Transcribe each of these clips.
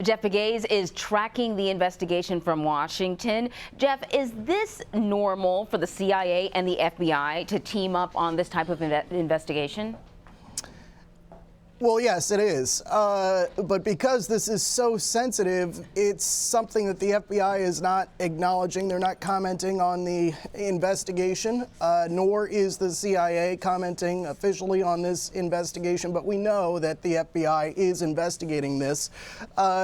Jeff Pegues is tracking the investigation from Washington. Jeff, is this normal for the CIA and the FBI to team up on this type of investigation? Well, yes, it is. But because this is so sensitive, it's something that the FBI is not acknowledging. They're not commenting on the investigation, nor is the CIA commenting officially on this investigation. But we know that the FBI is investigating this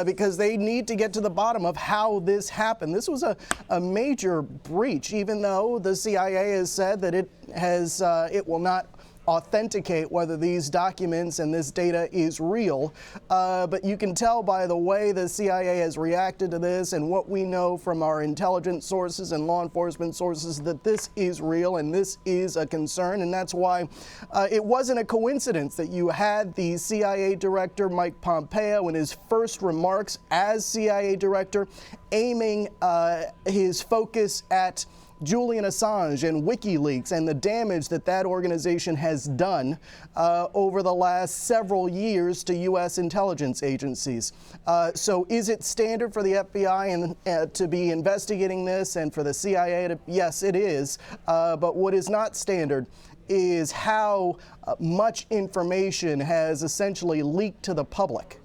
because they need to get to the bottom of how this happened. This was a major breach, even though the CIA has said that it will not authenticate whether these documents and this data is real. But you can tell by the way the CIA has reacted to this and what we know from our intelligence sources and law enforcement sources that this is real and this is a concern. And that's why it wasn't a coincidence that you had the CIA director, Mike Pompeo, in his first remarks as CIA director, aiming his focus at Julian Assange and WikiLeaks and the damage that that organization has done over the last several years to U.S. intelligence agencies. So is it standard for the FBI to be investigating this and for the CIA to? Yes, it is. But what is not standard is how much information has essentially leaked to the public.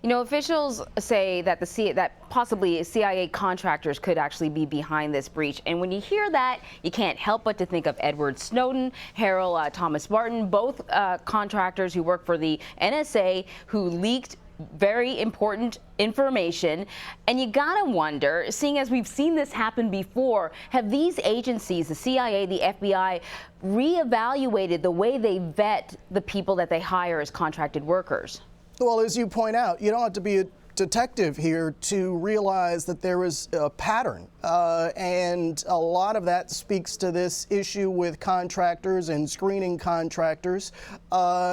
You know, officials say that that possibly CIA contractors could actually be behind this breach. And when you hear that, you can't help but to think of Edward Snowden, Harold Thomas Martin, both contractors who work for the NSA who leaked very important information. And you gotta wonder, seeing as we've seen this happen before, have these agencies, the CIA, the FBI, reevaluated the way they vet the people that they hire as contracted workers? Well, as you point out, you don't have to be a detective here to realize that there is a pattern. And a lot of that speaks to this issue with contractors and screening contractors,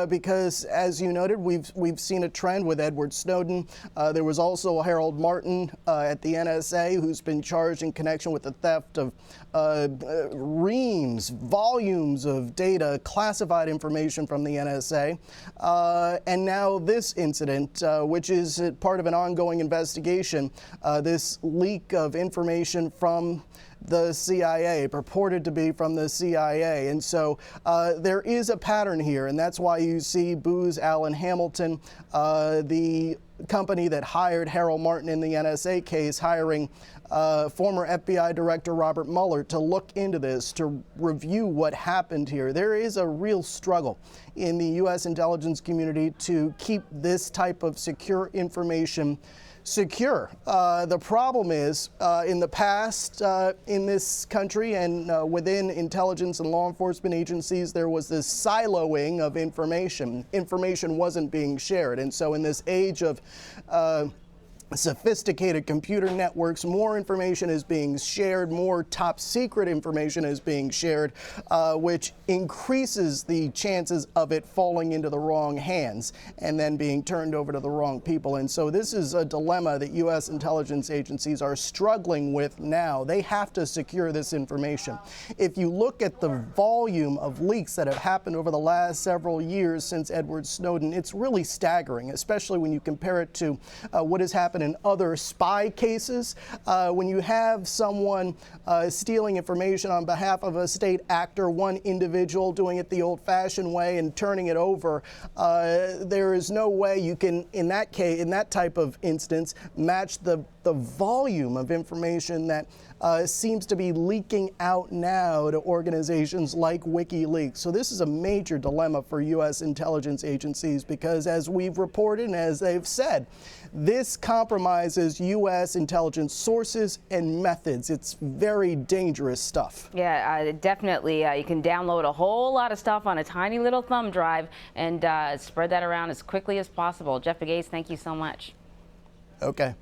because, as you noted, we've seen a trend with Edward Snowden. There was also Harold Martin at the NSA who's been charged in connection with the theft of volumes of data, classified information from the NSA. And now this incident, which is part of an ongoing investigation, this leak of information from the CIA, purported to be from the CIA. And so there is a pattern here, and that's why you see Booz Allen Hamilton, the company that hired Harold Martin in the NSA case, hiring former FBI Director Robert Mueller to look into this, to review what happened here. There is a real struggle in the U.S. intelligence community to keep this type of secure information secure. The problem is, in the past, in this country and within intelligence and law enforcement agencies, there was this siloing of information. Information wasn't being shared. And so in this age of sophisticated computer networks, more information is being shared, more top secret information is being shared, which increases the chances of it falling into the wrong hands and then being turned over to the wrong people. And so this is a dilemma that U.S. intelligence agencies are struggling with now. They have to secure this information. If you look at the volume of leaks that have happened over the last several years since Edward Snowden, it's really staggering, especially when you compare it to what has happened in other spy cases. When you have someone stealing information on behalf of a state actor, one individual doing it the old-fashioned way and turning it over, there is no way you can, in that case, in that type of instance, match the volume of information that seems to be leaking out now to organizations like WikiLeaks. So this is a major dilemma for U.S. intelligence agencies because, as we've reported and as they've said, this compromises U.S. intelligence sources and methods. It's very dangerous stuff. Yeah, definitely. You can download a whole lot of stuff on a tiny little thumb drive and spread that around as quickly as possible. Jeff Pegues, thank you so much. Okay.